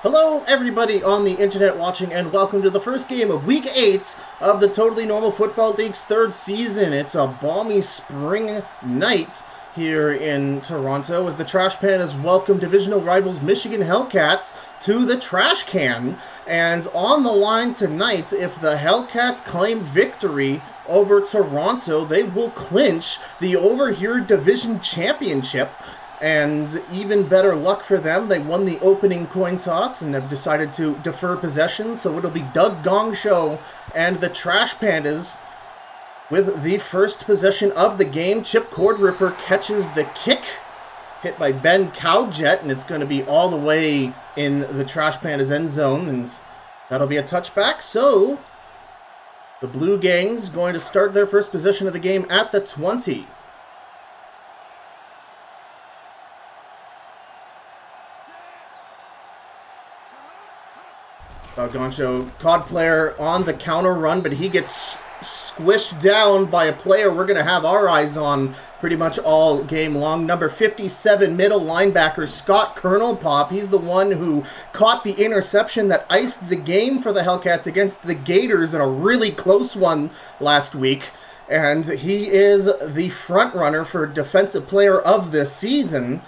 Hello, everybody on the internet watching, and welcome to the first game of Week 8 of the Totally Normal Football League's third season. It's a balmy spring night here in Toronto as the Trash Pandas welcome divisional rivals Michigan Hellcats to the trash can. And on the line tonight, if the Hellcats claim victory over Toronto, they will clinch the Over Here Division Championship. And even better luck for them, they won the opening coin toss and have decided to defer possession. So it'll be Doug Gongshow and the Trash Pandas with the first possession of the game. Chip Cordripper catches the kick, hit by Ben Cowjet, and it's going to be all the way in the Trash Pandas end zone, and that'll be a touchback. So the Blue Gang's going to start their first possession of the game at the 20. Goncho, COD player on the counter run, but he gets squished down by a player we're going to have our eyes on pretty much all game long. Number 57 middle linebacker Scott Kernelpop. He's the one who caught the interception that iced the game for the Hellcats against the Gators in a really close one last week. And he is the front runner for Defensive Player of the Season,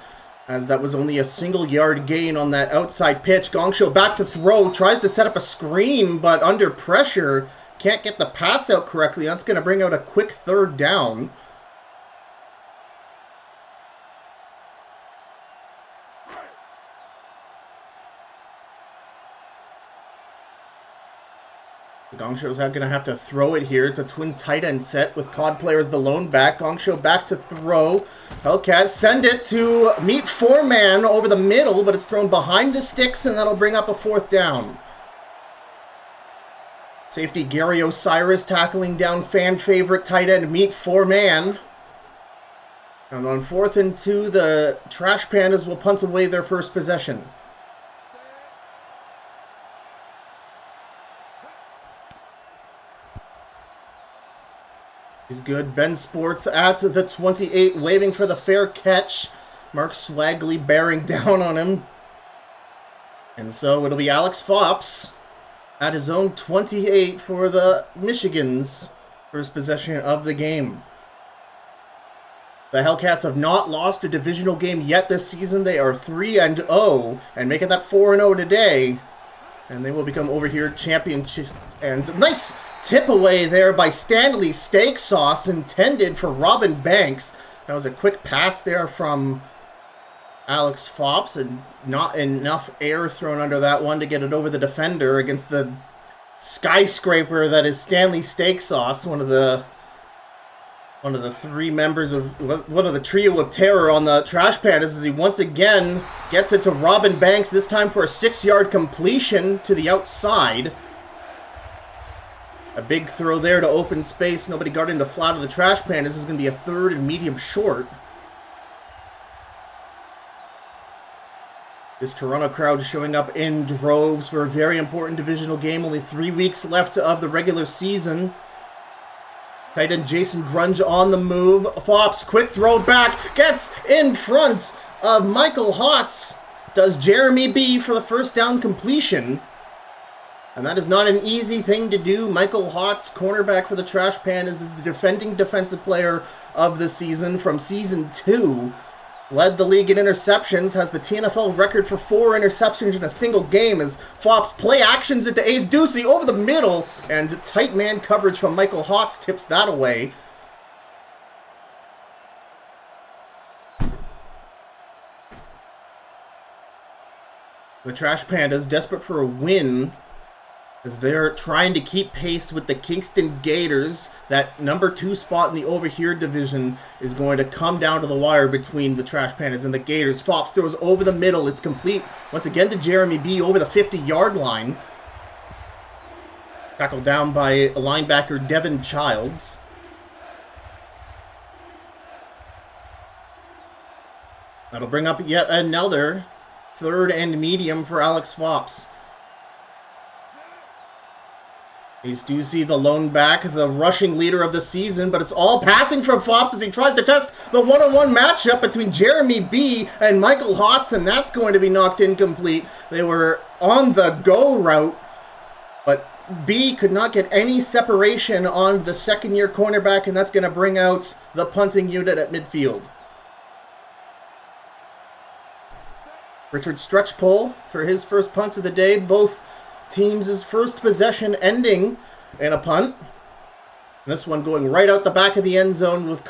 as that was only a single-yard gain on that outside pitch. Gongshow back to throw, tries to set up a screen, but under pressure, can't get the pass out correctly. That's going to bring out a quick third down. Gongshow's going to have to throw it here. It's a twin tight end set with COD player as the lone back. Gongshow back to throw. Hellcats send it to meet four-man over the middle, but it's thrown behind the sticks, and that'll bring up a fourth down. Safety Gary Osiris tackling down fan favorite tight end meet four-man. And on 4th and 2, the Trash Pandas will punt away their first possession. He's good. Ben Sports at the 28, waving for the fair catch. Mark Swagley bearing down on him. And so it'll be Alex Fops at his own 28 for the Michigan's first possession of the game. The Hellcats have not lost a divisional game yet this season. They are 3-0 and making that 4-0 today. And they will become over here champions. And nice tip away there by Stanley Steak Sauce, intended for Robin Banks. That was a quick pass there from Alex Fops, and not enough air thrown under that one to get it over the defender against the skyscraper that is Stanley Steak Sauce, one of the three members of one of the trio of terror on the Trash Pandas, as he once again gets it to Robin Banks, this time for a 6-yard completion to the outside. A big throw there to open space. Nobody guarding the flat of the Trash Pandas. This is going to be a 3rd and medium short. This Toronto crowd showing up in droves for a very important divisional game. Only 3 weeks left of the regular season. Tight end Jason Grunge on the move. Fops, quick throw back. Gets in front of Michael Hotz. Does Jeremy B for the first down completion. And that is not an easy thing to do. Michael Hotz, cornerback for the Trash Pandas, is the defending defensive player of the season from Season 2. Led the league in interceptions, has the TNFL record for 4 interceptions in a single game as Fops play actions into Ace Ducey over the middle, and tight man coverage from Michael Hotz tips that away. The Trash Pandas, desperate for a win, as they're trying to keep pace with the Kingston Gators. That number 2 spot in the Over Here division is going to come down to the wire between the Trash Pandas and the Gators. Fops throws over the middle. It's complete once again to Jeremy B over the 50-yard line. Tackled down by linebacker Devin Childs. That'll bring up yet another 3rd and medium for Alex Fops. Ace Ducey, the lone back, the rushing leader of the season, but it's all passing from Fops as he tries to test the one-on-one matchup between Jeremy B and Michael Hotz, and that's going to be knocked incomplete. They were on the go route, but B could not get any separation on the second-year cornerback, and that's going to bring out the punting unit at midfield. Richard stretch pull for his first punt of the day. Both teams' first possession ending in a punt. This one going right out the back of the end zone with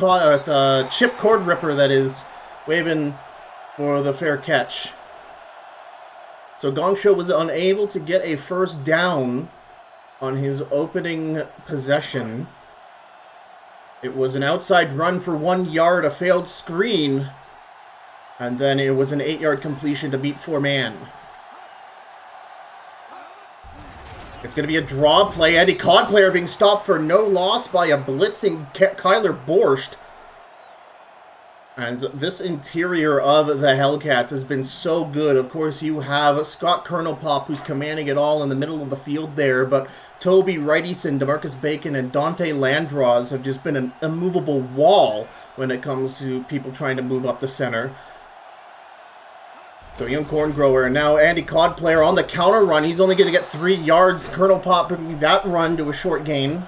Chip Cord Ripper, that is, waving for the fair catch. So Gongsho was unable to get a first down on his opening possession. It was an outside run for 1 yard, a failed screen, and then it was an 8-yard completion to beat 4-man. It's going to be a draw play. Andy Cod player being stopped for no loss by a blitzing Kyler Borscht. And this interior of the Hellcats has been so good. Of course, you have Scott Kernelpop, who's commanding it all in the middle of the field there, but Toby Wrightyson, DeMarcus Bacon, and Dante Landraws have just been an immovable wall when it comes to people trying to move up the center. So young corn grower, and now Andy Cod player on the counter run. He's only going to get 3 yards. Kernelpop bringing that run to a short gain.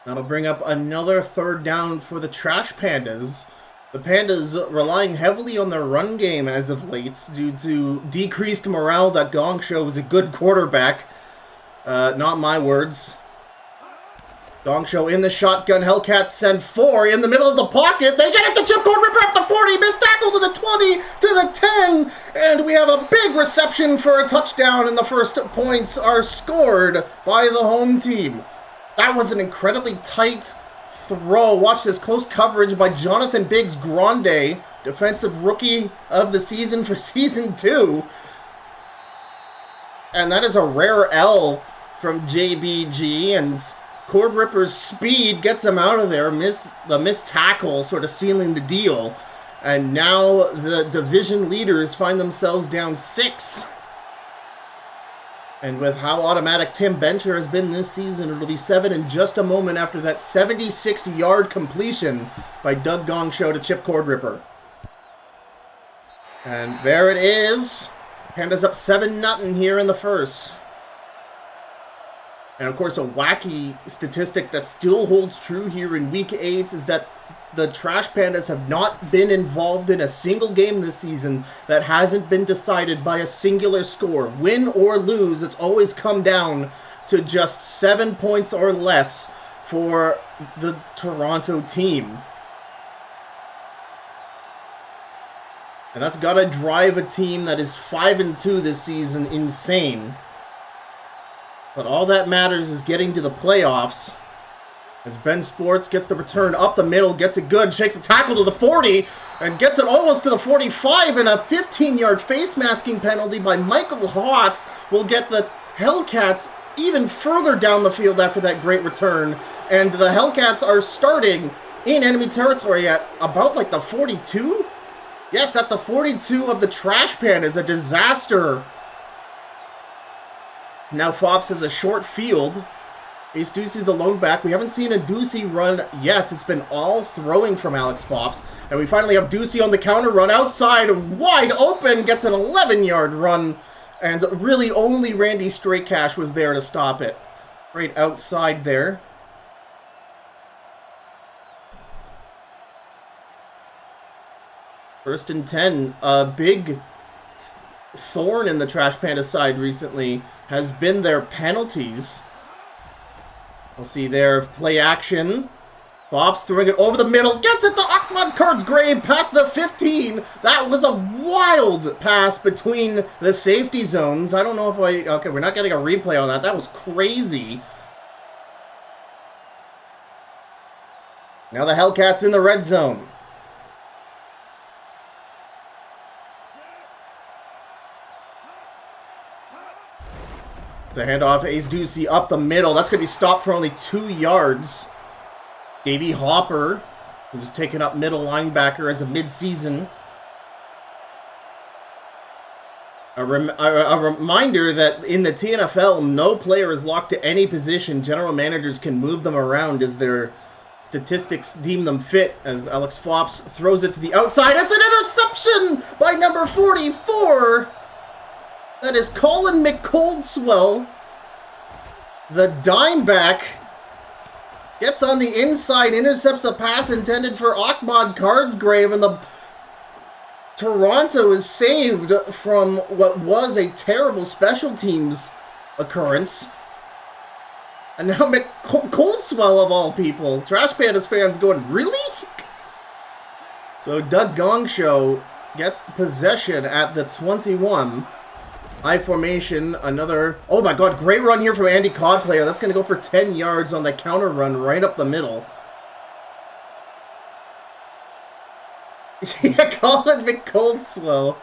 That'll bring up another third down for the Trash Pandas. The Pandas relying heavily on their run game as of late due to decreased morale that Gongsho is a good quarterback. Not my words. Gongsho in the shotgun. Hellcats send 4 in the middle of the pocket. They get it to Chip Cord Ripper up the 40. Missed tackle to the 20, to the 10. And we have a big reception for a touchdown. And the first points are scored by the home team. That was an incredibly tight throw. Watch this close coverage by Jonathan Biggs Grande, defensive rookie of the season for season 2. And that is a rare L from JBG, and Cord Ripper's speed gets him out of there. The missed tackle sort of sealing the deal. And now the division leaders find themselves down 6. And with how automatic Tim Bencher has been this season, it'll be 7 in just a moment after that 76-yard completion by Doug Gongsho to Chip Cord Ripper. And there it is. Pandas up 7-0 here in the first. And of course, a wacky statistic that still holds true here in Week 8 is that the Trash Pandas have not been involved in a single game this season that hasn't been decided by a singular score. Win or lose, it's always come down to just 7 points or less for the Toronto team. And that's got to drive a team that is 5-2 this season insane. But all that matters is getting to the playoffs. As Ben Sports gets the return up the middle, gets it good, shakes a tackle to the 40, and gets it almost to the 45, and a 15-yard face masking penalty by Michael Hotz will get the Hellcats even further down the field after that great return. And the Hellcats are starting in enemy territory at about like the 42? Yes, at the 42 of the Trash Pandas. A disaster. Now Fops has a short field. Ace Ducey, the lone back. We haven't seen a Ducey run yet. It's been all throwing from Alex Fops. And we finally have Ducey on the counter run outside, wide open, gets an 11-yard run. And really only Randy Straightcash was there to stop it. Right outside there. First and 10. A big thorn in the Trash Panda side recently has been their penalties. We'll see there, play action. Fops throwing it over the middle, gets it to Ahmad Kurtzgrave past the 15. That was a wild pass between the safety zones. I don't know if okay, we're not getting a replay on that. That was crazy. Now the Hellcats in the red zone. To hand off Ace Ducey up the middle. That's going to be stopped for only 2 yards. Davey Hopper, who was taken up middle linebacker as a mid-season. A reminder that in the TNFL, no player is locked to any position. General managers can move them around as their statistics deem them fit, as Alex Flops throws it to the outside. It's an interception by number 44. That is Colin McColdswell. The dimeback gets on the inside, intercepts a pass intended for Ahmad Cardsgrave, and the Toronto is saved from what was a terrible special teams occurrence. And now McColdswell, of all people. Trash Pandas fans going, really? So Doug Gongshow gets the possession at the 21. High formation, another... Oh my god, great run here from Andy Codplayer. That's going to go for 10 yards on the counter run right up the middle. Yeah, Colin McColdswell.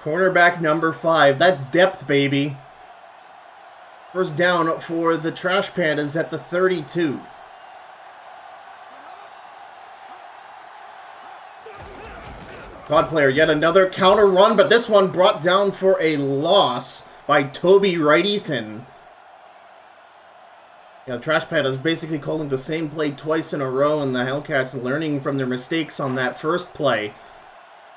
Cornerback number 5. That's depth, baby. First down for the Trash Pandas at the 32. God player, yet another counter run, but this one brought down for a loss by Toby Wrightyson. Yeah, the Trash Pandas basically calling the same play twice in a row, and the Hellcats learning from their mistakes on that first play.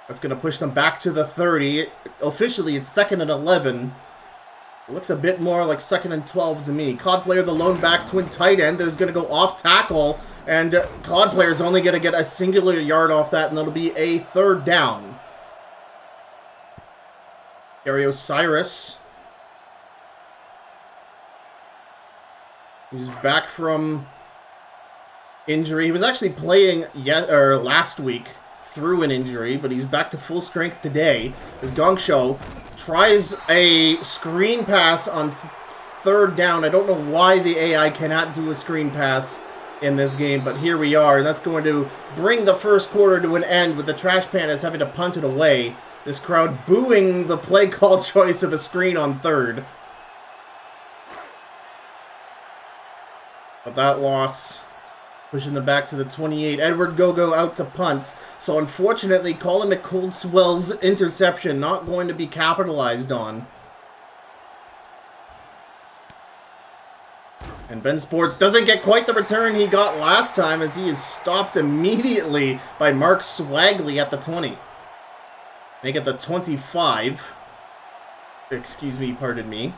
That's going to push them back to the 30. Officially, it's 2nd and 11. It looks a bit more like 2nd and 12 to me. Codplayer, the lone back twin tight end, there's going to go off tackle, and Codplayer's only going to get a singular yard off that, and that'll be a 3rd down. Gary Osiris. He's back from injury. He was actually playing last week through an injury, but he's back to full strength today. As Gongshow tries a screen pass on 3rd down. I don't know why the AI cannot do a screen pass in this game, but here we are. That's going to bring the first quarter to an end with the Trash Pandas having to punt it away. This crowd booing the play call choice of a screen on 3rd. But that loss, pushing them back to the 28. Edward Gogo out to punt. So unfortunately, Colin McColdswell's interception not going to be capitalized on. And Ben Sports doesn't get quite the return he got last time, as he is stopped immediately by Mark Swagley at the 20. Make it the 25. Excuse me, pardon me.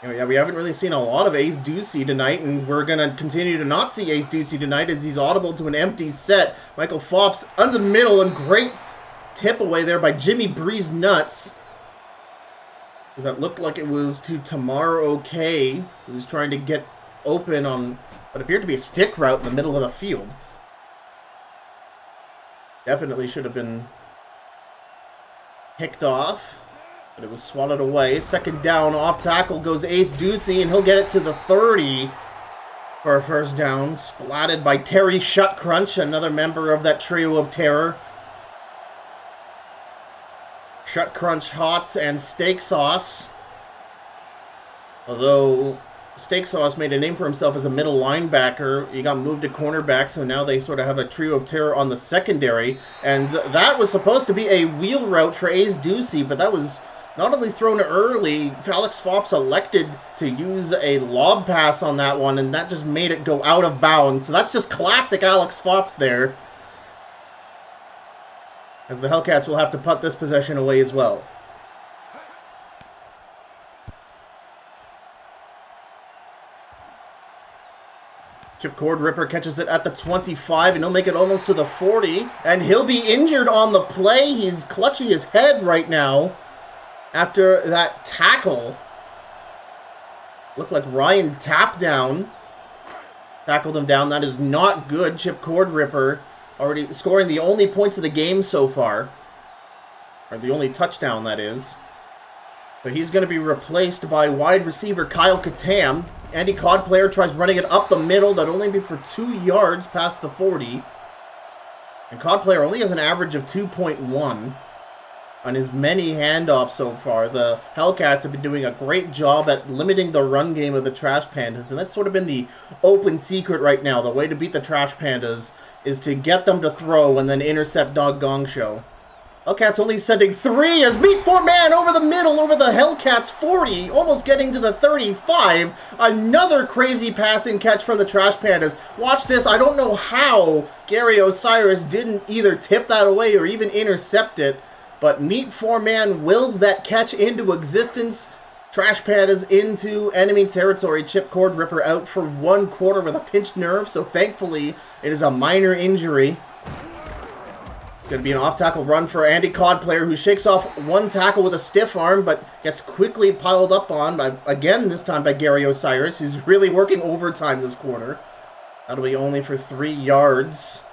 Yeah, we haven't really seen a lot of Ace Ducey tonight, and we're going to continue to not see Ace Ducey tonight as he's audible to an empty set. Michael Fops under the middle, and great tip away there by Jimmy Breeze Nuts. Does that look like it was to Tamar OK, who was trying to get open on what appeared to be a stick route in the middle of the field. Definitely should have been picked off. But it was swatted away. 2nd down, off tackle goes Ace Ducey, and he'll get it to the 30 for a 1st down. Splatted by Terry Shutcrunch, another member of that trio of terror. Shutcrunch, Hots, and Steak Sauce. Although Steak Sauce made a name for himself as a middle linebacker, he got moved to cornerback, so now they sort of have a trio of terror on the secondary. And that was supposed to be a wheel route for Ace Ducey, but that was not only thrown early, Alex Fops elected to use a lob pass on that one, and that just made it go out of bounds. So that's just classic Alex Fops there. As the Hellcats will have to punt this possession away as well. Chip Cord Ripper catches it at the 25, and he'll make it almost to the 40. And he'll be injured on the play. He's clutching his head right now after that tackle. Looked like Ryan Tapdown tackled him down. That is not good. Chip Cord Ripper already scoring the only points of the game so far. Or the only touchdown, that is. But he's going to be replaced by wide receiver Kyle Katam. Andy Codplayer tries running it up the middle. That'll only be for 2 yards past the 40. And Codplayer only has an average of 2.1. on his many handoffs so far. The Hellcats have been doing a great job at limiting the run game of the Trash Pandas, and that's sort of been the open secret right now. The way to beat the Trash Pandas is to get them to throw and then intercept Gong Show. Hellcats only sending 3 as Meat 4-man over the middle, over the Hellcats 40, almost getting to the 35. Another crazy passing catch from the Trash Pandas. Watch this. I don't know how Gary Osiris didn't either tip that away or even intercept it, but Meat 4-man wills that catch into existence. Trash Pandas into enemy territory. Chip Cord Ripper out for 1 quarter with a pinched nerve, so thankfully it is a minor injury. It's going to be an off-tackle run for Andy Codplayer, who shakes off 1 tackle with a stiff arm, but gets quickly piled up on, again this time by Gary Osiris, who's really working overtime this quarter. That'll be only for 3 yards.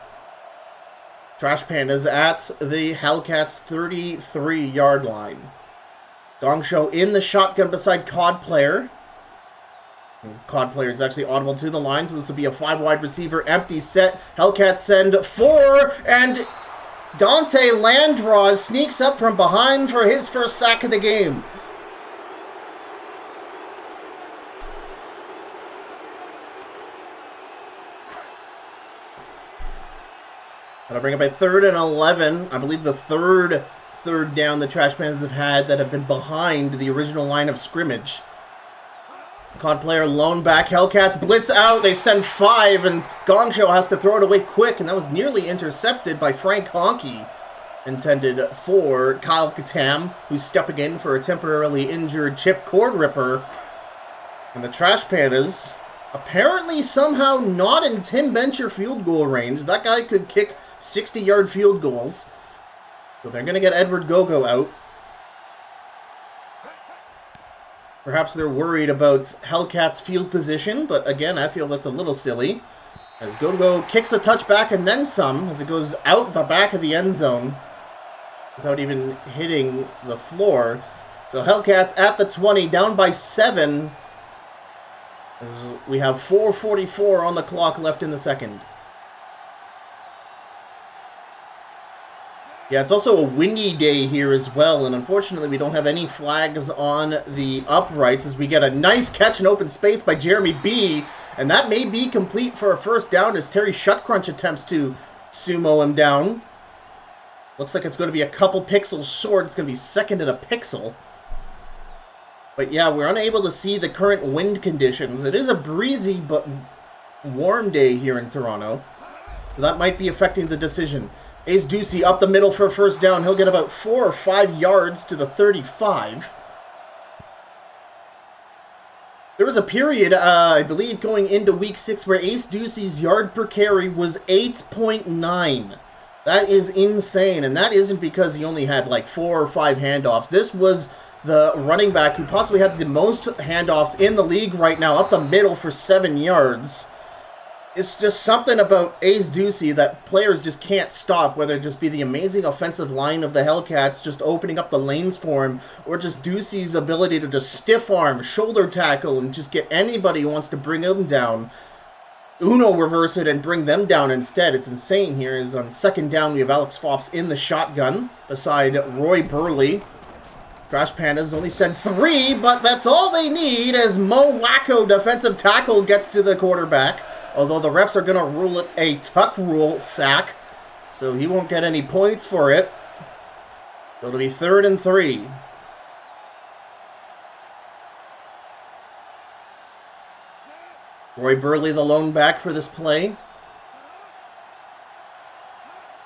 Trash Pandas at the Hellcats' 33-yard line. Gong Show in the shotgun beside Codplayer. Codplayer is actually audible to the line, so this will be a 5-wide receiver, empty set. Hellcats send 4, and Dante Landraws sneaks up from behind for his first sack of the game. That'll bring up a 3rd and 11. I believe the third down the Trash Pandas have had that have been behind the original line of scrimmage. Codplayer lone back. Hellcats blitz out. They send 5, and Gong Show has to throw it away quick, and that was nearly intercepted by Frank Honke. Intended for Kyle Katam, who's stepping in for a temporarily injured Chip Cord Ripper. And the Trash Pandas apparently somehow not in Tim Bencher field goal range. That guy could kick 60-yard field goals. So they're going to get Edward Gogo out. Perhaps they're worried about Hellcats' field position, but again, I feel that's a little silly. As Gogo kicks a touchback and then some, as it goes out the back of the end zone without even hitting the floor. So Hellcats at the 20, down by 7. As we have 4:44 on the clock left in the second. Yeah, it's also a windy day here as well, and unfortunately we don't have any flags on the uprights as we get a nice catch in open space by Jeremy B, and that may be complete for a first down as Terry Shutcrunch attempts to sumo him down. Looks like it's going to be a couple pixels short. It's going to be second and a pixel. But yeah, we're unable to see the current wind conditions. It is a breezy but warm day here in Toronto, so that might be affecting the decision. Ace Ducey up the middle for a first down. He'll get about 4 or 5 yards to the 35. There was a period, I believe, going into week 6 where Ace Ducey's yard per carry was 8.9. That is insane, and that isn't because he only had like 4 or 5 handoffs. This was the running back who possibly had the most handoffs in the league right now, up the middle for 7 yards. It's just something about Ace Ducey that players just can't stop, whether it just be the amazing offensive line of the Hellcats just opening up the lanes for him, or just Ducey's ability to just stiff arm, shoulder tackle, and just get anybody who wants to bring him down. Uno reverse it and bring them down instead. It's insane here. Is on second down, we have Alex Fops in the shotgun beside Roy Burley. Trash Pandas only send 3, but that's all they need as Mo Wacko, defensive tackle, gets to the quarterback. Although the refs are going to rule it a tuck rule sack, so he won't get any points for it. So it'll be 3rd and 3. Roy Burley, the lone back for this play.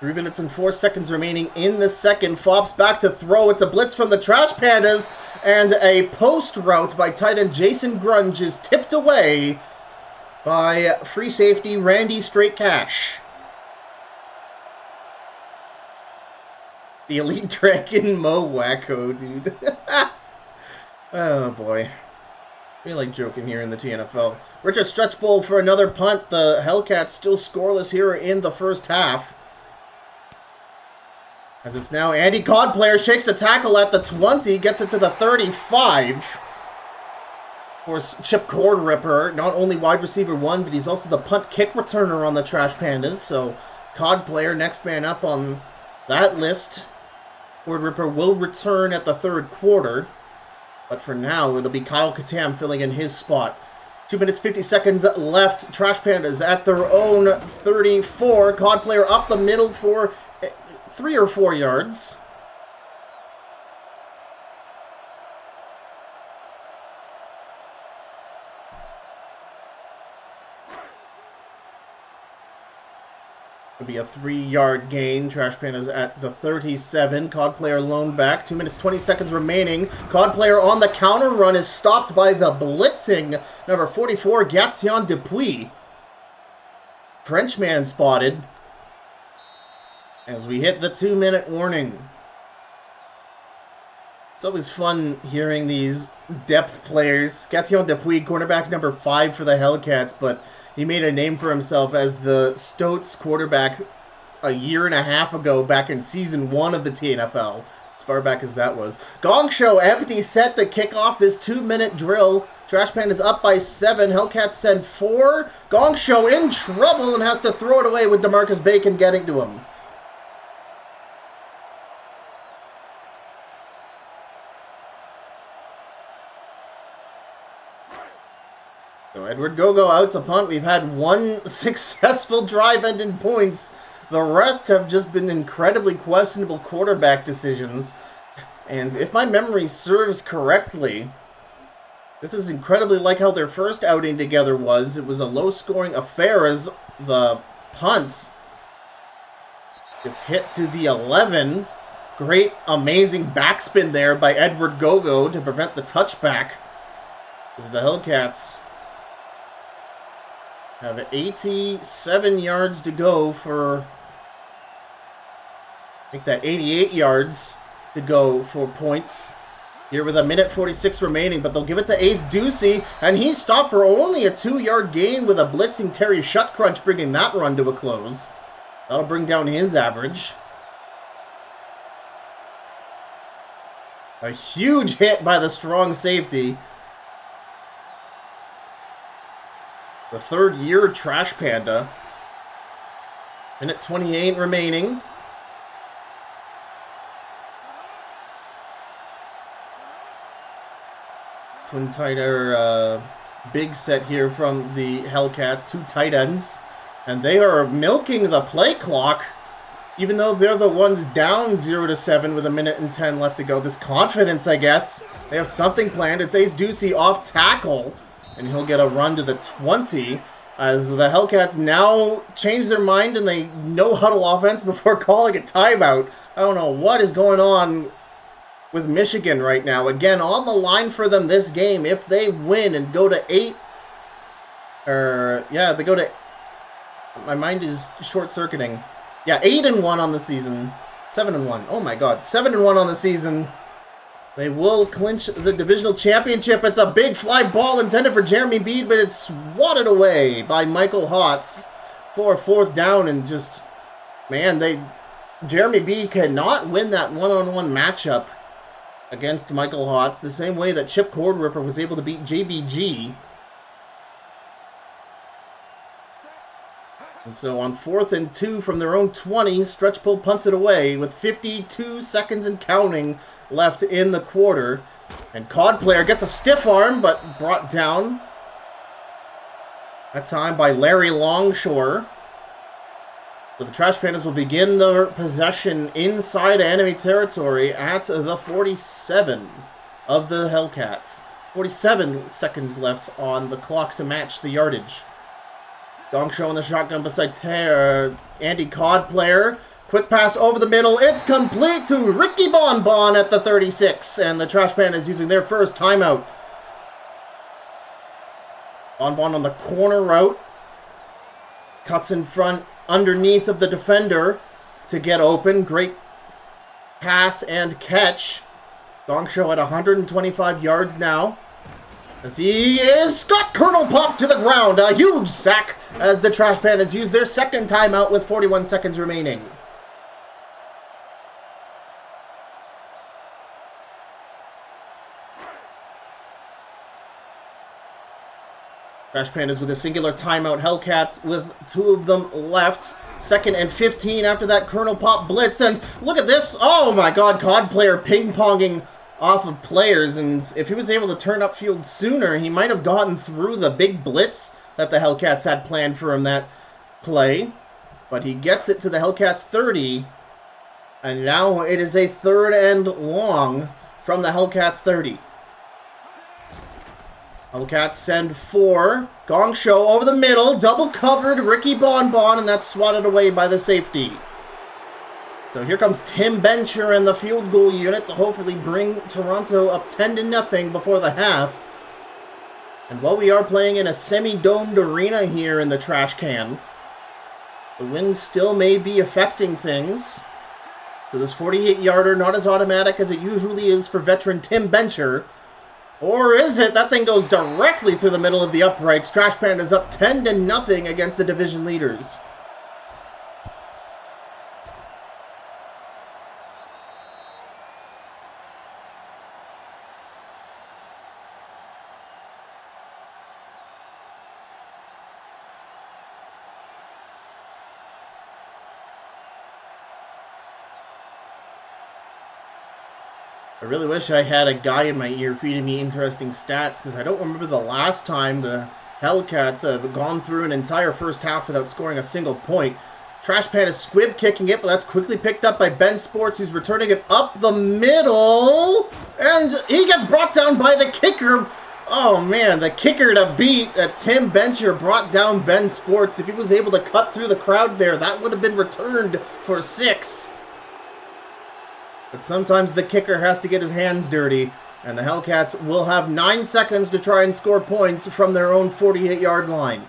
3 minutes and 4 seconds remaining in the second. Fops back to throw. It's a blitz from the Trash Pandas, and a post route by tight end Jason Grunge is tipped away by free safety Randy Straight Cash. The Elite Dragon Mo Wacko, dude. Oh boy. We like joking here in the TNFL. Richard Stretchbull for another punt. The Hellcats still scoreless here in the first half. As it's now Andy Codplayer shakes a tackle at the 20, gets it to the 35. Of course, Chip Cord Ripper, not only wide receiver 1, but he's also the punt kick returner on the Trash Pandas. So, Codplayer, next man up on that list. Cord Ripper will return at the third quarter. But for now, it'll be Kyle Katam filling in his spot. 2 minutes, 50 seconds left. Trash Pandas at their own 34. Cod player up the middle for 3 or 4 yards. It'll be a 3-yard gain. Trash Pandas at the 37. Cod player lone back. 2 minutes, 20 seconds remaining. Cod player on the counter run is stopped by the blitzing number 44, Gatien Dupuis. Frenchman spotted as we hit the 2-minute warning. It's always fun hearing these depth players. Gatien Dupuis, cornerback number 5 for the Hellcats, but he made a name for himself as the Stoats quarterback a year and a half ago, back in Season 1 of the TNFL, as far back as that was. Gong Show empty, set to kick off this 2-minute drill. Trash Pandas up by 7. Hellcats send 4. Gong Show in trouble and has to throw it away with DeMarcus Bacon getting to him. So Edward Gogo out to punt. We've had 1 successful drive ending points. The rest have just been incredibly questionable quarterback decisions. And if my memory serves correctly, this is incredibly like how their first outing together was. It was a low-scoring affair as the punt gets hit to the 11. Great, amazing backspin there by Edward Gogo to prevent the touchback. As the Hellcats have 87 yards to go for, I think that 88 yards to go for points here with 1:46 remaining, but they'll give it to Ace Ducey, and he's stopped for only a 2-yard gain with a blitzing Terry Shutcrunch, bringing that run to a close. That'll bring down his average. A huge hit by the strong safety. The third-year Trash Panda. 1:28 remaining. Twin tighter big set here from the Hellcats. 2 tight ends. And they are milking the play clock, even though they're the ones down 0-7 with 1:10 left to go. This confidence, I guess. They have something planned. It's Ace Ducey off tackle. And he'll get a run to the 20 as the Hellcats now change their mind and they no-huddle offense before calling a timeout. I don't know what is going on with Michigan right now. Again, on the line for them this game. If they win and go to 8, they go to, my mind is short-circuiting. Yeah, 8-1 on the season. 7-1. Oh my God, 7-1 on the season. They will clinch the divisional championship. It's a big fly ball intended for Jeremy Bede, but it's swatted away by Michael Hotz for a 4th down. And just, man, Jeremy Bede cannot win that one-on-one matchup against Michael Hotz the same way that Chip Cord Ripper was able to beat JBG. And so on 4th and 2 from their own 20, Stretch Pull punts it away with 52 seconds and counting left in the quarter. And Cod player gets a stiff arm, but brought down that time by Larry Longshore. So the Trash Pandas will begin their possession inside enemy territory at the 47 of the Hellcats. 47 seconds left on the clock to match the yardage. Gong Show in the shotgun beside Andy Cod player. Quick pass over the middle. It's complete to Ricky Bonbon at the 36. And the Trash Pandas using their first timeout. Bonbon on the corner route. Cuts in front underneath of the defender to get open. Great pass and catch. Gong Show at 125 yards now. As he is, Scott Colonel popped to the ground. A huge sack as the Trash Pandas use their second timeout with 41 seconds remaining. Trash Pandas with a singular timeout. Hellcats with 2 of them left. 2nd and 15 after that Colonel Pop blitz. And look at this. Oh my god, COD player ping-ponging off of players. And if he was able to turn upfield sooner, he might have gotten through the big blitz that the Hellcats had planned for him that play. But he gets it to the Hellcats 30. And now it is a 3rd and long from the Hellcats 30. Hellcats send 4. Gong Show over the middle. Double covered Ricky Bonbon, and that's swatted away by the safety. So here comes Tim Bencher and the field goal unit to hopefully bring Toronto up 10-0 before the half. And while we are playing in a semi-domed arena here in the trash can, the wind still may be affecting things. So this 48-yarder not as automatic as it usually is for veteran Tim Bencher. Or is it? That thing goes directly through the middle of the uprights. Trash Pandas up 10-0 against the division leaders. I really wish I had a guy in my ear feeding me interesting stats, because I don't remember the last time the Hellcats have gone through an entire first half without scoring a single point. Trash Pan is squib kicking it, but that's quickly picked up by Ben Sports, who's returning it up the middle. And he gets brought down by the kicker. Oh man, the kicker to beat. Tim Bencher brought down Ben Sports. If he was able to cut through the crowd there, that would have been returned for 6. But sometimes the kicker has to get his hands dirty, and the Hellcats will have 9 seconds to try and score points from their own 48-yard line.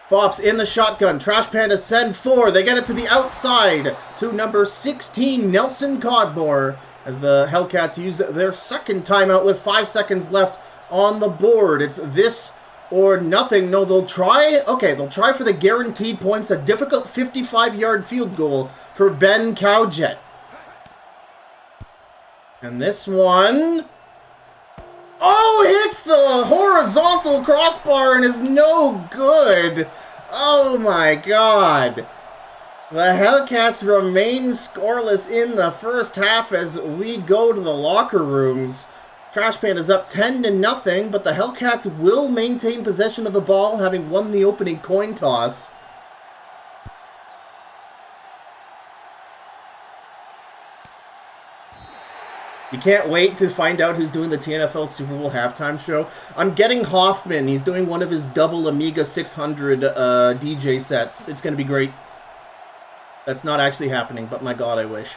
Fops in the shotgun. Trash Pandas send 4. They get it to the outside to number 16, Nelson Codmore, as the Hellcats use their second timeout with 5 seconds left on the board. It's this or nothing. No, they'll try. Okay, they'll try for the guaranteed points, a difficult 55-yard field goal for Ben Cowjet. And this one, oh, hits the horizontal crossbar and is no good. Oh my god. The Hellcats remain scoreless in the first half as we go to the locker rooms. Trash Pan is up 10-0, but the Hellcats will maintain possession of the ball, having won the opening coin toss. You can't wait to find out who's doing the TNFL Super Bowl halftime show. I'm getting Hoffman. He's doing one of his double Amiga 600 DJ sets. It's going to be great. That's not actually happening, but my god, I wish.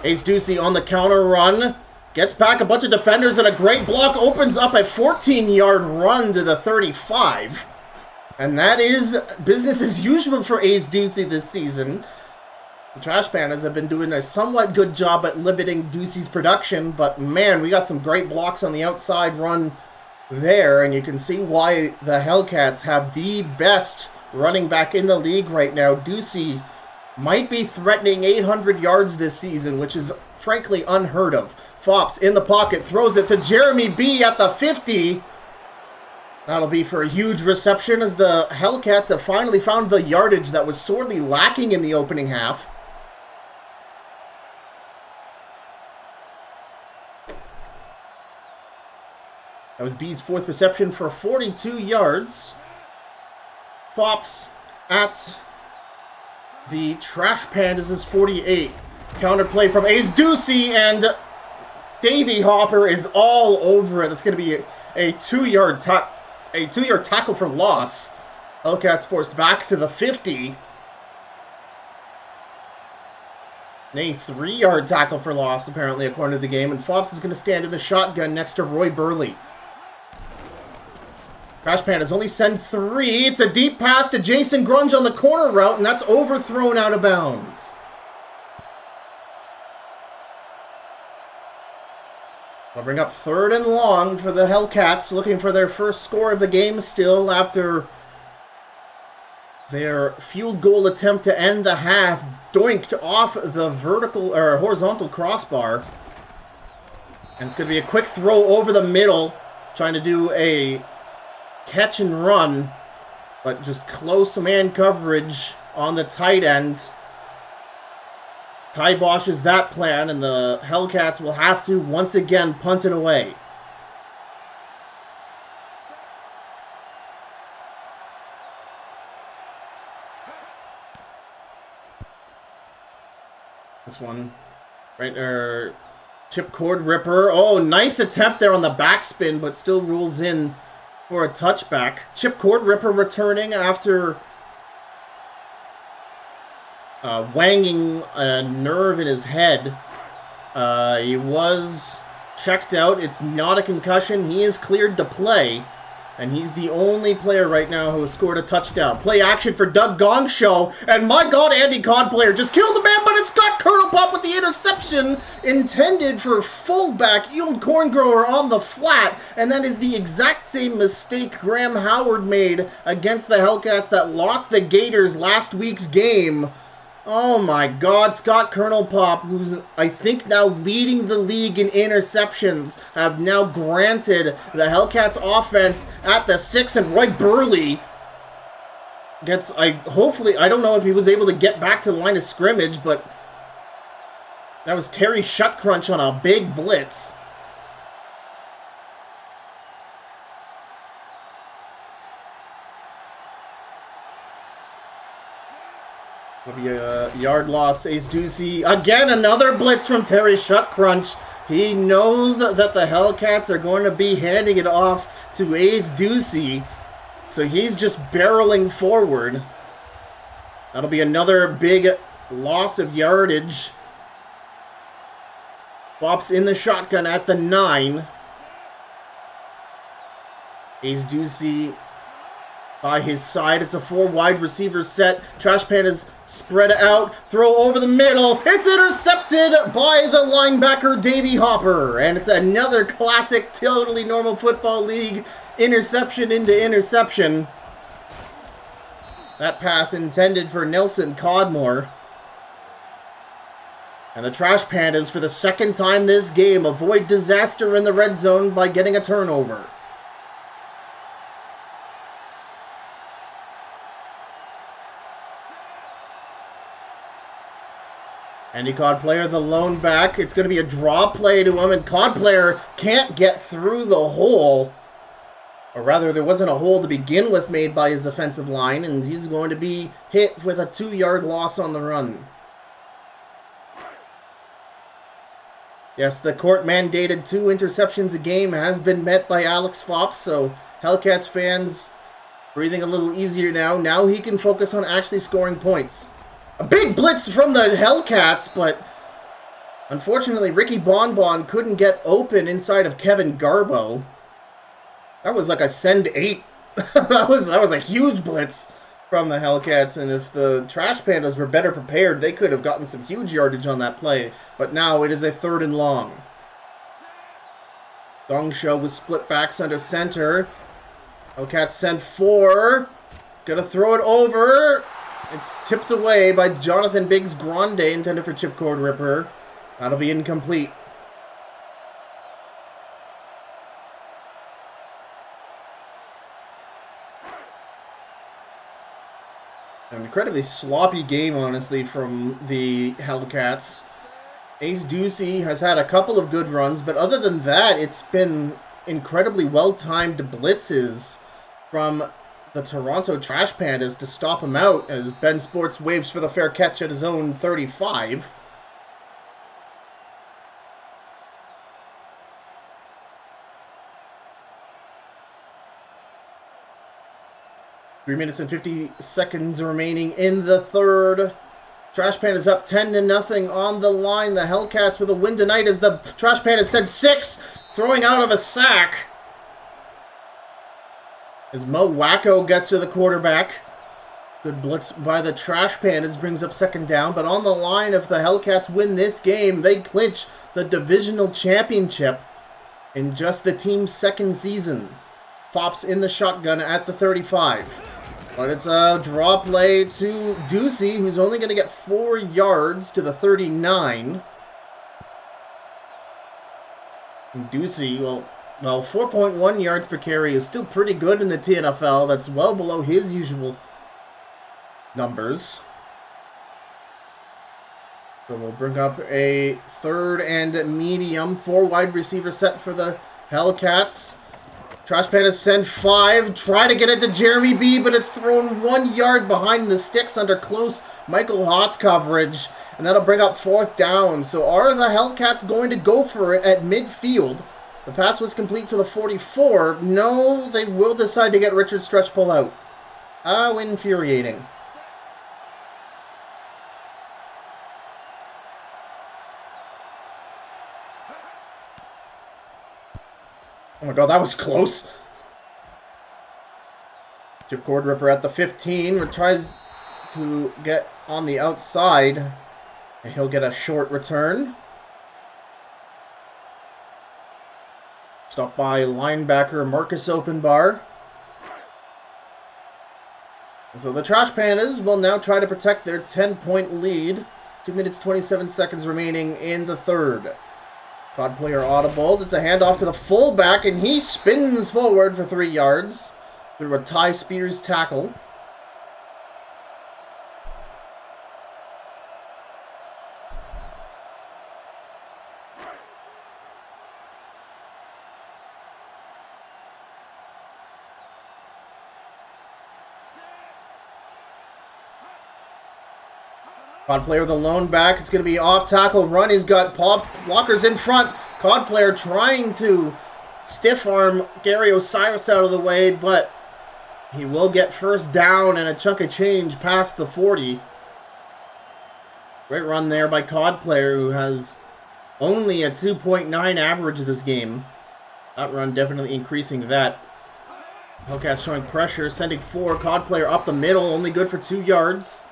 Ace Ducey on the counter run. Gets back a bunch of defenders and a great block. Opens up a 14-yard run to the 35. And that is business as usual for Ace Ducey this season. The Trash Pandas have been doing a somewhat good job at limiting Ducey's production, but man, we got some great blocks on the outside run there, and you can see why the Hellcats have the best running back in the league right now. Ducey might be threatening 800 yards this season, which is frankly unheard of. Fops in the pocket, throws it to Jeremy B at the 50. That'll be for a huge reception as the Hellcats have finally found the yardage that was sorely lacking in the opening half. That was B's 4th reception for 42 yards. Fops at the Trash Pandas' 48. Counterplay from Ace Ducey, and Davey Hopper is all over it. It's going to be a 2-yard tackle for loss. Hellcats forced back to the 50. A 3-yard tackle for loss, apparently, according to the game. And Fops is going to stand in the shotgun next to Roy Burley. Trash Pandas only send 3. It's a deep pass to Jason Grunge on the corner route, and that's overthrown out of bounds. They'll bring up 3rd and long for the Hellcats, looking for their first score of the game still after their field goal attempt to end the half doinked off the vertical or horizontal crossbar. And it's going to be a quick throw over the middle, trying to do a catch and run, but just close man coverage on the tight end. Kiboshes that plan, and the Hellcats will have to once again punt it away. This one, right there, chip cord ripper. Oh, nice attempt there on the backspin, but still rules in for a touchback. Chip cord ripper returning after wanging a nerve in his head. He was checked out. It's not a concussion. He is cleared to play. And he's the only player right now who has scored a touchdown. Play action for Doug Gongshow. And my God, Andy Codplayer just killed the man, but it's got Colonel Pop with the interception intended for fullback Eld Corngrower on the flat. And that is the exact same mistake Graham Howard made against the Hellcats that lost the Gators last week's game. Oh my God, Scott Colonel Pop, who's I think now leading the league in interceptions, have now granted the Hellcats offense at the 6, and Roy Burley gets, hopefully, I don't know if he was able to get back to the line of scrimmage, but that was Terry Shutcrunch on a big blitz. Will be a yard loss. Ace Ducey. Again, another blitz from Terry Shutcrunch. He knows that the Hellcats are going to be handing it off to Ace Ducey. So he's just barreling forward. That'll be another big loss of yardage. Flops in the shotgun at the 9. Ace Ducey by his side. It's a 4 wide receiver set. Trash Pandas spread out. Throw over the middle. It's intercepted by the linebacker, Davey Hopper. And it's another classic, totally normal football league interception into interception. That pass intended for Nelson Codmore. And the Trash Pandas, for the second time this game, avoid disaster in the red zone by getting a turnover. Andy Codplayer, the lone back. It's going to be a draw play to him, and Codplayer can't get through the hole. Or rather, there wasn't a hole to begin with made by his offensive line, and he's going to be hit with a 2-yard loss on the run. Yes, the court-mandated 2 interceptions a game has been met by Alex Fopp, so Hellcats fans breathing a little easier now. Now he can focus on actually scoring points. A big blitz from the Hellcats, but unfortunately Ricky Bonbon couldn't get open inside of Kevin Garbo. That was like a send 8. that was a huge blitz from the Hellcats, and if the Trash Pandas were better prepared, they could have gotten some huge yardage on that play. But now it is a 3rd and long. Gongshow with split backs under center. Hellcats send 4. Gonna throw it over. It's tipped away by Jonathan Biggs Grande, intended for chip cord ripper. That'll be incomplete. An incredibly sloppy game, honestly, from the Hellcats. Ace Ducey has had a couple of good runs, but other than that, it's been incredibly well-timed blitzes from the Toronto Trash Pandas to stop him out, as Ben Sports waves for the fair catch at his own 35. Three minutes and 50 seconds remaining in the third. Trash Pandas up 10-0 on the line. The Hellcats with a win tonight as the Trash Pandas said 6, throwing out of a sack. As Mo Wacko gets to the quarterback. Good blitz by the Trash Pandas brings up 2nd down. But on the line, if the Hellcats win this game, they clinch the divisional championship in just the team's 2nd season. Fops in the shotgun at the 35. But it's a draw play to Ducey, who's only going to get 4 yards to the 39. And Ducey, well, 4.1 yards per carry is still pretty good in the TNFL. That's well below his usual numbers. So we'll bring up a 3rd and medium. 4 wide receiver set for the Hellcats. Trash Pandas send 5. Try to get it to Jeremy B, but it's thrown 1 yard behind the sticks under close Michael Hott's coverage. And that'll bring up 4th down. So are the Hellcats going to go for it at midfield? The pass was complete to the 44. No, they will decide to get Richard Stretch pull out. How infuriating. Oh my god, that was close. Chip Cord Ripper at the 15. Tries to get on the outside. And he'll get a short return. Stopped by linebacker Marcus Openbar. So the Trash Pandas will now try to protect their 10-point lead. 2 minutes, 27 seconds remaining in the 3rd. Cod player audible. It's a handoff to the fullback, and he spins forward for 3 yards through a Ty Spears tackle. Cod player the lone back. It's going to be off tackle run. He's got Paul blockers in front. Cod player trying to stiff arm Gary Osiris out of the way, but he will get 1st down and a chunk of change past the 40. Great run there by Cod player, who has only a 2.9 average this game. That run definitely increasing that. Hellcats showing pressure, sending 4. Cod player up the middle, only good for 2 yards.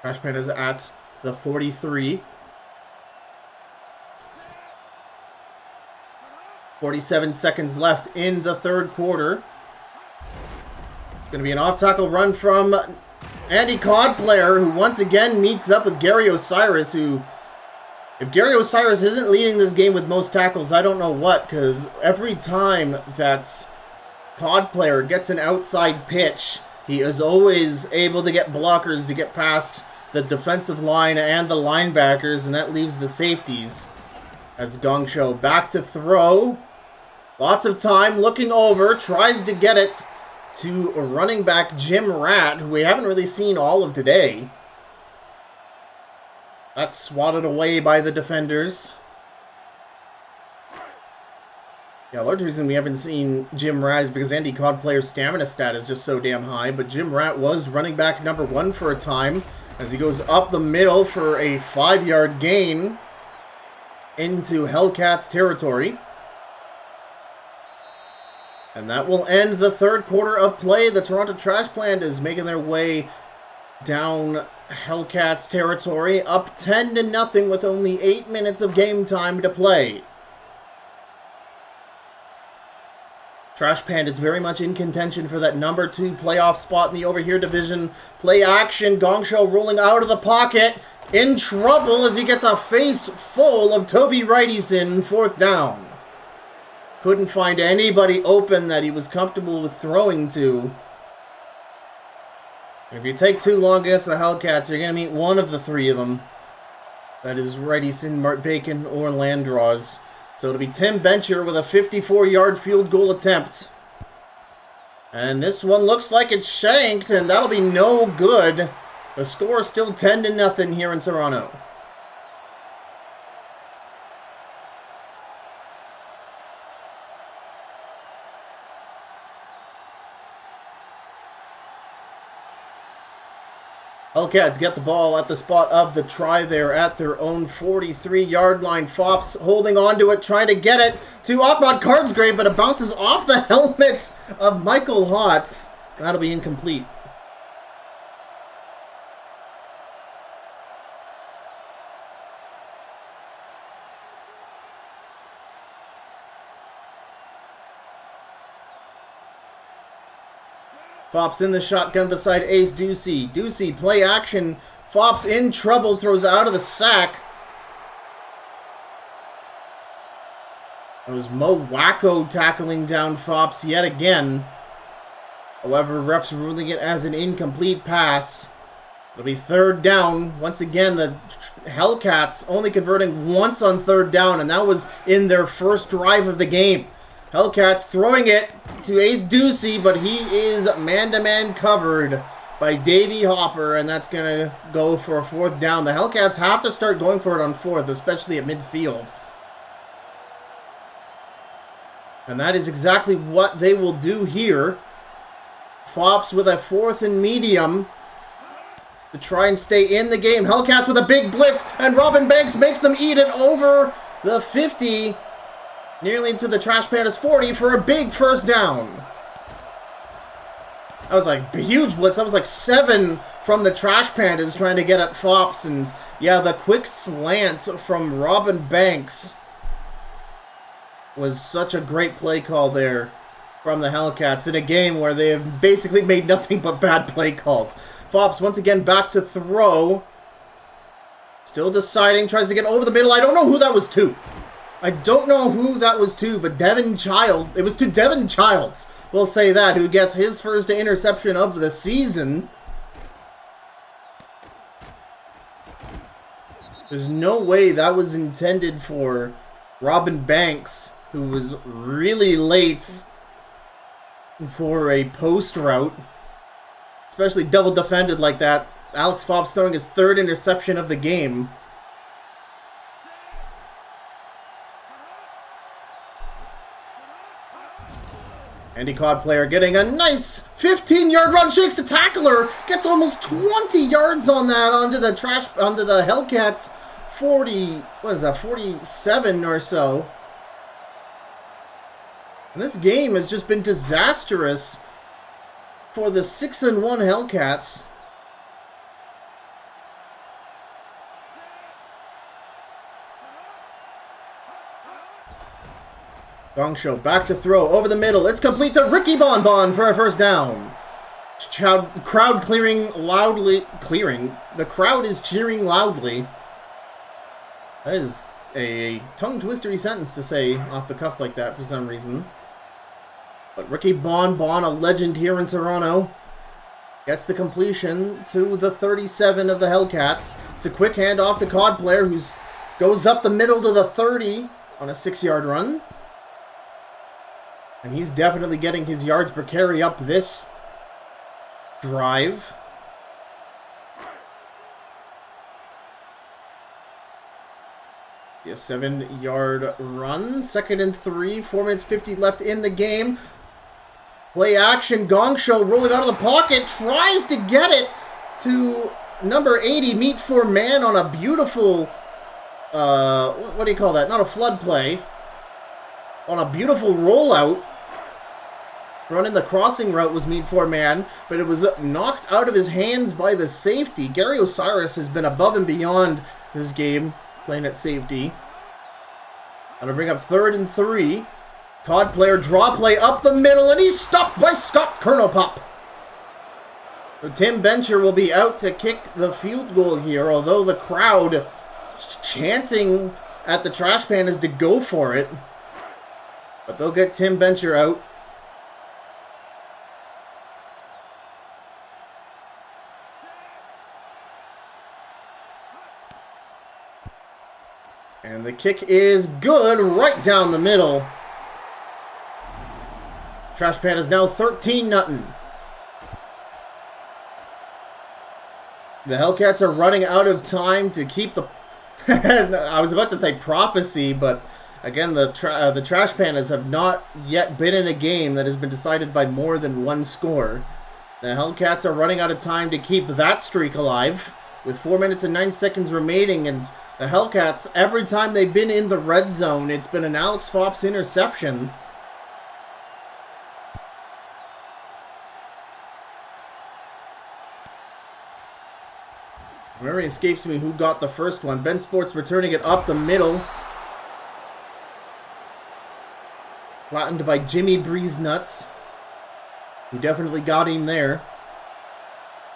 Trash Pandas at the 43. 47 seconds left in the 3rd quarter. It's going to be an off-tackle run from Andy Cod player, who once again meets up with Gary Osiris, who, if Gary Osiris isn't leading this game with most tackles, I don't know what, because every time that Cod player gets an outside pitch, he is always able to get blockers to get past the defensive line and the linebackers, and that leaves the safeties. As Gong Show back to throw. Lots of time, looking over, tries to get it to running back Jim Ratt, who we haven't really seen all of today. That's swatted away by the defenders. Yeah, a large reason we haven't seen Jim Ratt is because Andy Cod player's stamina stat is just so damn high, but Jim Ratt was running back number 1 for a time, as he goes up the middle for a 5-yard gain into Hellcats territory. And that will end the 3rd quarter of play. The Toronto Trash Pandas making their way down Hellcats territory, up 10-0 with only 8 minutes of game time to play. Trash Pandas very much in contention for that number 2 playoff spot in the Over Here division. Play action. Gong Show rolling out of the pocket. In trouble as he gets a face full of Toby Wrightyson. 4th down. Couldn't find anybody open that he was comfortable with throwing to. If you take too long against the Hellcats, you're going to meet one of the 3 of them. That is Wrightyson, Mark Bacon, or Landraws. So it'll be Tim Bencher with a 54-yard field goal attempt. And this one looks like it's shanked, and that'll be no good. The score is still 10-0 here in Toronto. Hellcats get the ball at the spot of the try there at their own 43-yard line. Fops holding on to it, trying to get it to Ahmad Cardsgrave, but it bounces off the helmet of Michael Hotz. That'll be incomplete. Fops in the shotgun beside Ace Ducey. Ducey, play action. Fops in trouble, throws out of a sack. It was Mo Wacko tackling down Fops yet again. However, refs ruling it as an incomplete pass. It'll be third down. Once again, the Hellcats only converting once on third down, and that was in their first drive of the game. Hellcats throwing it to Ace Ducey, but he is man-to-man covered by Davey Hopper, and that's going to go for a fourth down. The Hellcats have to start going for it on fourth, especially at midfield. And that is exactly what they will do here. Fops with a fourth and medium to try and stay in the game. Hellcats with a big blitz, and Robin Banks makes them eat it over the 50, nearly into the Trash Pandas 40 for a big first down. That was like a huge blitz. That was like 7 from the Trash Pandas trying to get at Fops, and yeah, the quick slant from Robin Banks was such a great play call there from the Hellcats in a game where they have basically made nothing but bad play calls. Fops once again back to throw. Still deciding, tries to get over the middle. I don't know who that was to. But Devin Child. It was to Devin Childs, we'll say that, who gets his first interception of the season. There's no way that was intended for Robin Banks, who was really late for a post route, especially double defended like that. Alex Fops throwing his third interception of the game. Andy Cod player getting a nice 15-yard run, shakes the tackler, gets almost 20 yards on that onto the Hellcats 47 or so. And this game has just been disastrous for the 6-1 Hellcats. Gong Show back to throw over the middle. It's complete to Ricky Bonbon for a first down. Crowd clearing loudly. The crowd is cheering loudly. That is a tongue-twistery sentence to say off the cuff like that for some reason. But Ricky Bonbon, a legend here in Toronto, gets the completion to the 37 of the Hellcats. It's a quick handoff to Cod player who goes up the middle to the 30 on a 6-yard run. And he's definitely getting his yards per carry up this drive. A 7-yard run. 2nd and 3. 4 minutes 50 left in the game. Play action. Gong Show rolling out of the pocket. Tries to get it to number 80. Meet for man on a beautiful... what do you call that? Not a flood play. On a beautiful rollout. Running the crossing route was Meet for man, but it was knocked out of his hands by the safety. Gary Osiris has been above and beyond this game, playing at safety. Going to bring up 3rd and 3. Cod player draw play up the middle, and he's stopped by Scott Kernopop. So Tim Bencher will be out to kick the field goal here, although the crowd chanting at the Trash Pandas to go for it. But they'll get Tim Bencher out. And the kick is good, right down the middle. Trash Pandas now 13-0. The Hellcats are running out of time to keep the... I was about to say prophecy, but again, the Trash Pandas have not yet been in a game that has been decided by more than one score. The Hellcats are running out of time to keep that streak alive, with 4 minutes and 9 seconds remaining, and the Hellcats, every time they've been in the red zone, it's been an Alex Fops interception. Memory escapes me who got the first one. Ben Sports returning it up the middle. Flattened by Jimmy Breeze Nuts. He definitely got him there.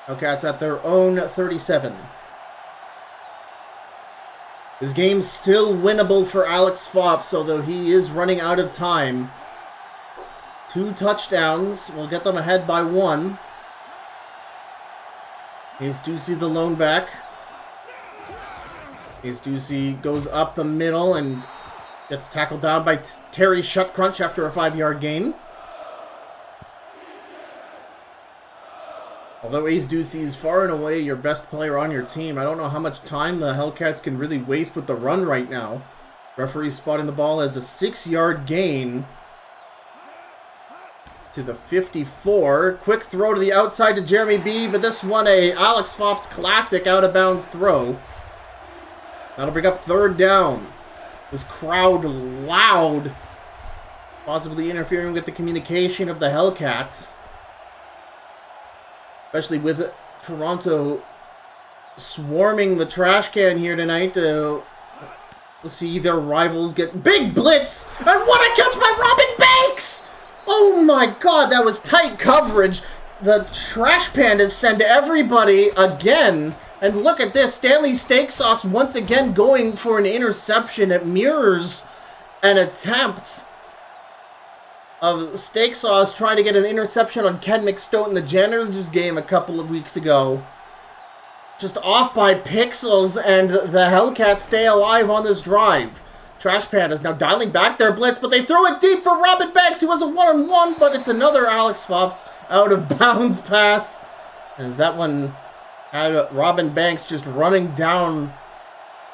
Hellcats at their own 37. This game's still winnable for Alex Fops, although he is running out of time. 2 touchdowns will get them ahead by 1. Here's Ducey, the lone back. Here's Ducey, goes up the middle and gets tackled down by Terry Shutcrunch after a 5-yard gain. Although Ace Ducey is far and away your best player on your team, I don't know how much time the Hellcats can really waste with the run right now. Referee spotting the ball as a 6-yard gain to the 54. Quick throw to the outside to Jeremy B, but this one a Alex Fops classic out-of-bounds throw. That'll bring up 3rd down. This crowd loud, possibly interfering with the communication of the Hellcats. Especially with Toronto swarming the trash can here tonight to see their rivals get big blitz. And what a catch by Robin Banks! Oh my god, that was tight coverage. The Trash Pandas send everybody again. And look at this, Stanley Steak Sauce once again going for an interception. It mirrors an attempt of Steak Sauce trying to get an interception on Ken McStote in the Janitors game a couple of weeks ago. Just off by pixels, and the Hellcats stay alive on this drive. Trash Pandas now dialing back their blitz, but they throw it deep for Robin Banks, who was a one-on-one, but it's another Alex Fops out-of-bounds pass. As that one had Robin Banks just running down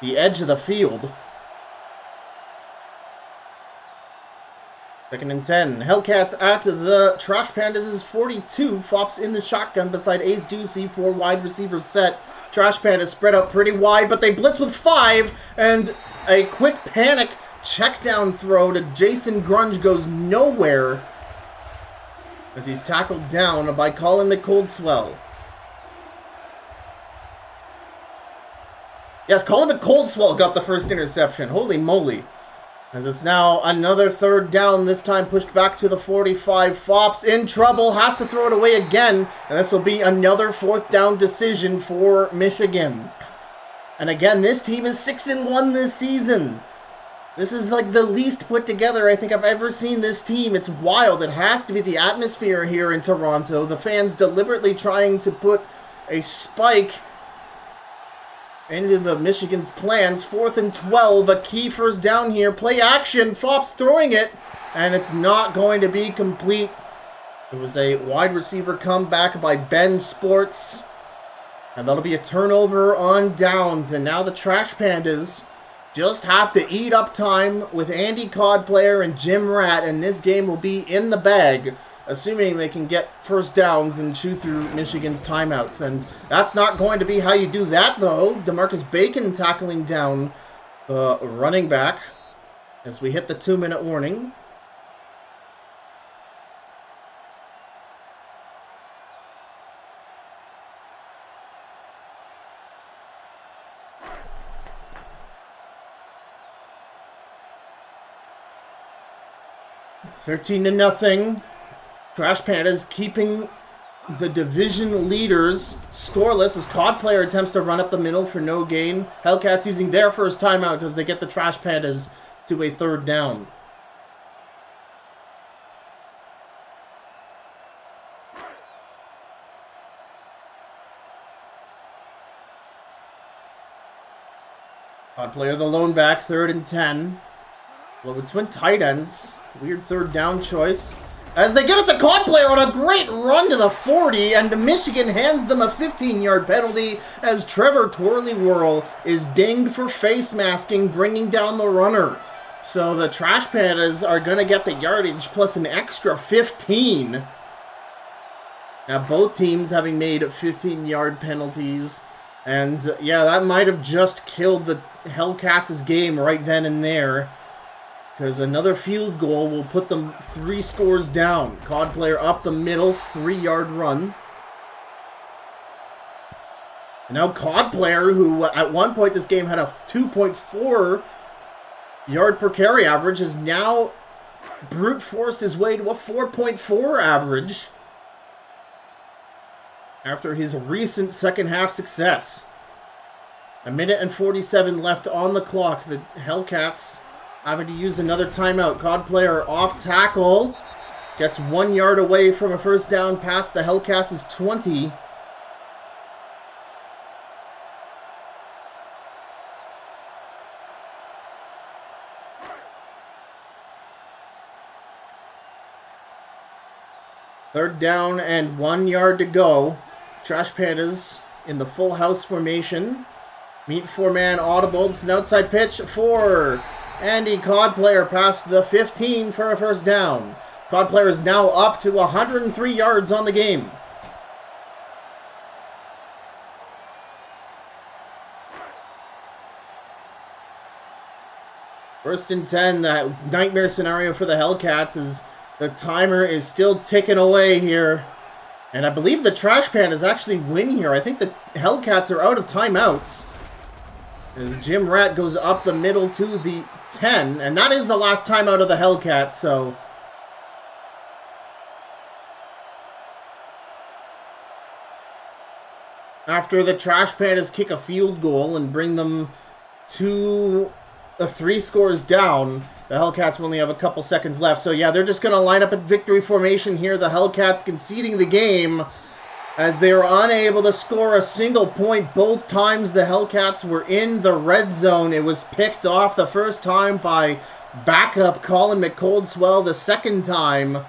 the edge of the field. 2nd and 10. Hellcats at the Trash Pandas' 42. Fops in the shotgun beside Ace Ducey. 4 wide receivers set. Trash Pandas spread out pretty wide, but they blitz with 5. And a quick panic check down throw to Jason Grunge goes nowhere as he's tackled down by Colin McColdswell. Yes, Colin McColdswell got the first interception. Holy moly. As it's now another 3rd down, this time pushed back to the 45. Fops in trouble, has to throw it away again, and this will be another 4th down decision for Michigan. And again, this team is 6-1 this season. This is like the least put together I think I've ever seen this team. It's wild. It has to be the atmosphere here in Toronto. The fans deliberately trying to put a spike into the Michigan's plans. 4th and 12, a key 1st down here. Play action, Fops throwing it, and it's not going to be complete. It was a wide receiver comeback by Ben Sports, and that'll be a turnover on downs. And now the Trash Pandas just have to eat up time with Andy Codplayer and Jim Rat, and this game will be in the bag, assuming they can get 1st downs and chew through Michigan's timeouts. And that's not going to be how you do that, though. DeMarcus Bacon tackling down the running back as we hit the 2-minute warning. $13-0. Trash Pandas keeping the division leaders scoreless as Codplayer attempts to run up the middle for no gain. Hellcats using their first timeout as they get the Trash Pandas to a 3rd down. Codplayer, the lone back, 3rd and 10. Well, with twin tight ends, weird 3rd down choice. As they get it to Codplayer on a great run to the 40, and Michigan hands them a 15-yard penalty as Trevor Twirly Whirl is dinged for face masking, bringing down the runner. So the Trash Pandas are going to get the yardage plus an extra 15. Now both teams having made 15-yard penalties. And yeah, that might have just killed the Hellcats' game right then and there. Because another field goal will put them 3 scores down. Codplayer up the middle, 3-yard run. And now Codplayer, who at one point this game had a 2.4 yard per carry average, has now brute forced his way to a 4.4 average. after his recent second half success. 1:47 left on the clock. The Hellcats having to use another timeout. COD player off tackle. Gets 1 yard away from a first down past the Hellcats' 20. Third down and 1 yard to go. Trash Pandas in the full house formation. Meet four-man audible. It's an outside pitch for Andy. COD player past the 15 for a first down. COD player is now up to 103 yards on the game. First and 10, that nightmare scenario for the Hellcats is the timer is still ticking away here. And I believe the Trash Pandas actually win here. I think the Hellcats are out of timeouts. As Jim Rat goes up the middle to the 10. And that is the last timeout of the Hellcats, so... After the Trash Pandas kick a field goal and bring them to... 3 scores down, the Hellcats only have a couple seconds left. So yeah, they're just going to line up at victory formation here. The Hellcats conceding the game as they were unable to score a single point. Both times the Hellcats were in the red zone. It was picked off the first time by backup Colin McColdswell. The second time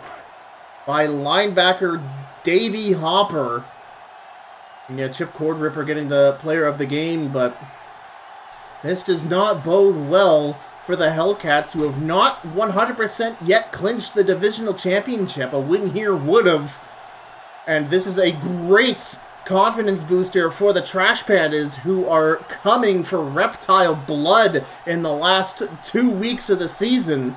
by linebacker Davey Hopper. And yeah, Chip Cordripper getting the player of the game, but... this does not bode well for the Hellcats, who have not 100% yet clinched the divisional championship. A win here would have. And this is a great confidence booster for the Trash Pandas, who are coming for reptile blood in the last 2 weeks of the season.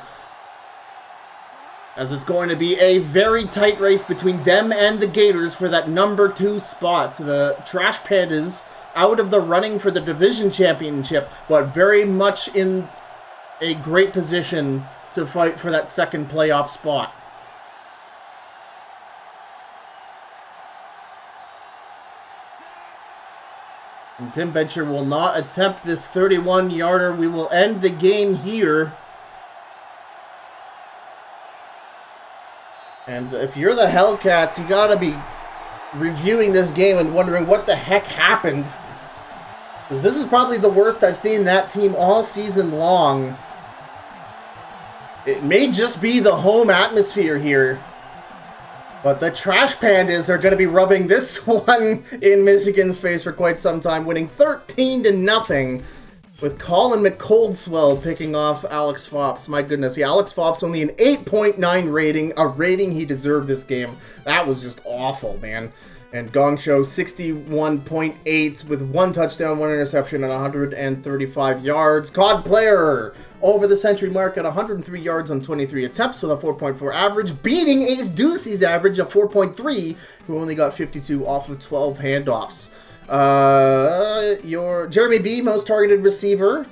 As it's going to be a very tight race between them and the Gators for that number 2 spot. So the Trash Pandas out of the running for the division championship, but very much in a great position to fight for that second playoff spot. And Tim Bencher will not attempt this 31-yarder. We will end the game here. And if you're the Hellcats, you gotta be reviewing this game and wondering what the heck happened. Because this is probably the worst I've seen that team all season long. It may just be the home atmosphere here, but the Trash Pandas are going to be rubbing this one in Michigan's face for quite some time, winning 13-0 with Colin McColdswell picking off Alex Fops. My goodness, yeah, Alex Fops only an 8.9 rating, a rating he deserved this game. That was just awful, man. And Gong Show 61.8 with 1 touchdown, 1 interception, and 135 yards. COD player over the century mark at 103 yards on 23 attempts with a 4.4 average, beating Ace Ducey's average of 4.3, who only got 52 off of 12 handoffs. Your Jeremy B, most targeted receiver.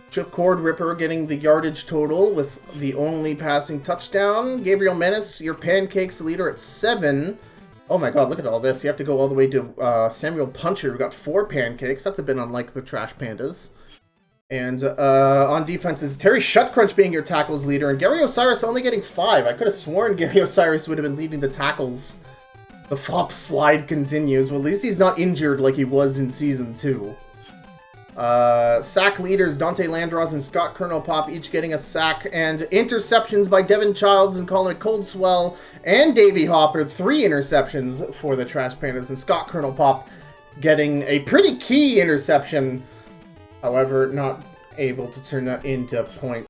Chip Cordripper getting the yardage total with the only passing touchdown. Gabriel Menace, your pancakes leader at 7. Oh my god, look at all this. You have to go all the way to Samuel Puncher, who got 4 pancakes. That's a bit unlike the Trash Pandas. And on defense is Terry Shutcrunch being your tackles leader, and Gary Osiris only getting 5. I could have sworn Gary Osiris would have been leading the tackles. The Fop slide continues. Well, at least he's not injured like he was in Season 2. Sack leaders Dante Landros and Scott Colonel Pop each getting a sack, and interceptions by Devin Childs and Colin Coldswell and Davey Hopper. 3 interceptions for the Trash Pandas, and Scott Colonel Pop getting a pretty key interception, however not able to turn that into points.